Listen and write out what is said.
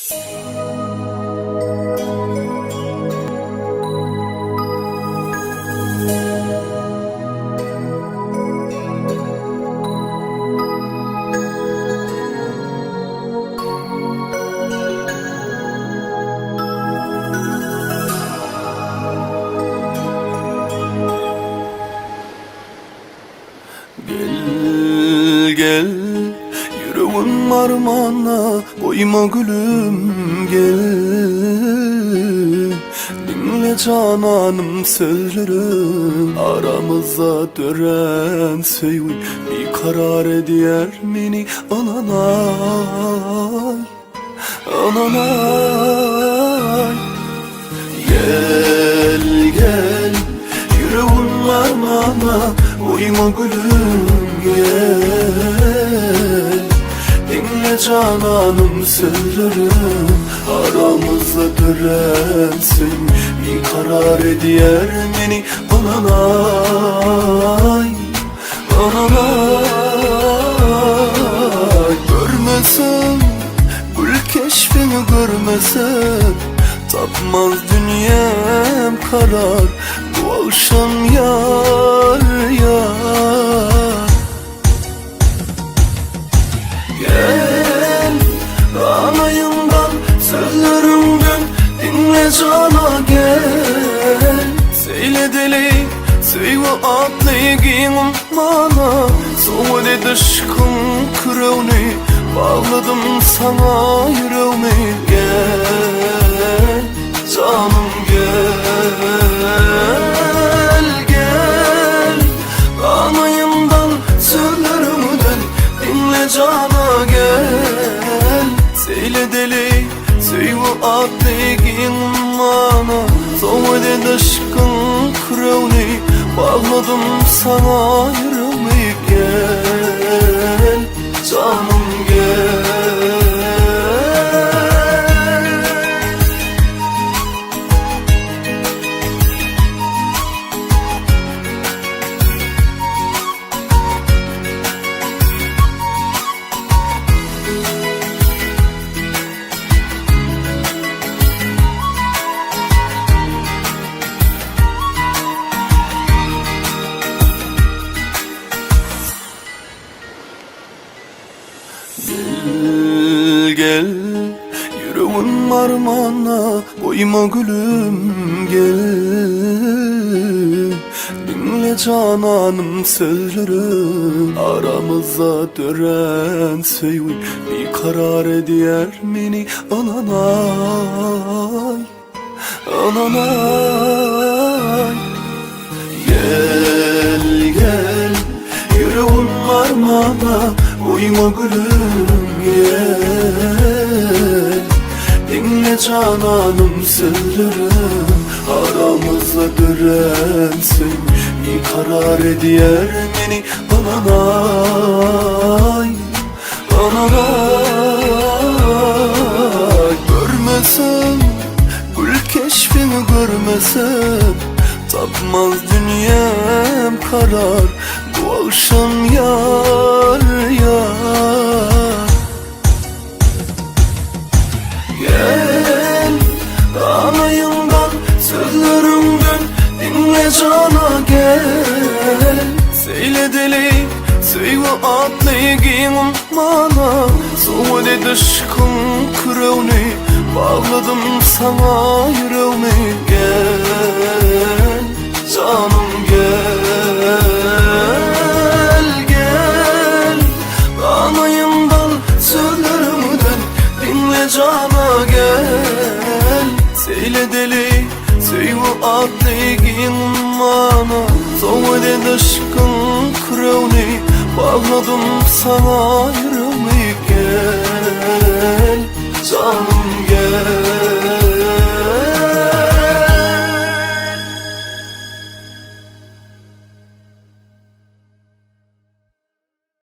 Gel gel yüreğim armağana koyma gülüm gel. Dinle cananım sözlerim aramızda dören söy. Bir karar ediyer beni ananay ananay. Gel gel yüreğim armağana uyma gülüm gel. Dinle cananım sözlerim aramızda dörensin. Bir karar ediyer beni ananay ananay. Görmesen gül keşfini görmesen tapmaz dünyam karar. Bu akşam yar yar. Gel anayından sözlerimden dinle cana gel. Söyle deli söyle atlayayım bana. Soğudu aşkım kırağını bağladım sana yüreğimi. Gel canım gel gel. Anayımdan sözlerimden dinle cana gel. Söyle deli söyle atlayayım bana. Soğudu aşkın kırağını bağladım sana yüreğimi. Gel canım gel. Gel gel yüreğim armağana koyma gülüm gel. Dinle cananım sözlerim aramızda dören söy. Bir karar ediyer beni ananay ananay. Gel gel yüreğim armağana uyma gülüm gel. Dinle cananım sözlerim aramızda dörensin. Bir karar ediyer beni ananay ananay. Görmesen gül keşfini görmesen tapmaz dünyam karar. Bu akşam yar yar. Gel anayından sözlerimden dinle cana gel. Söyle deli söyle atlayayım bana. Soğudu aşkım kırağını bağladım sana yüreğimi. Gel canım gel gel. Anayımdan sözlerimden dinle cana gel. Söyle deli söyle atlayayım bana. Soğudu aşkın kırağını bağladım sana yüreğimi. Gel canım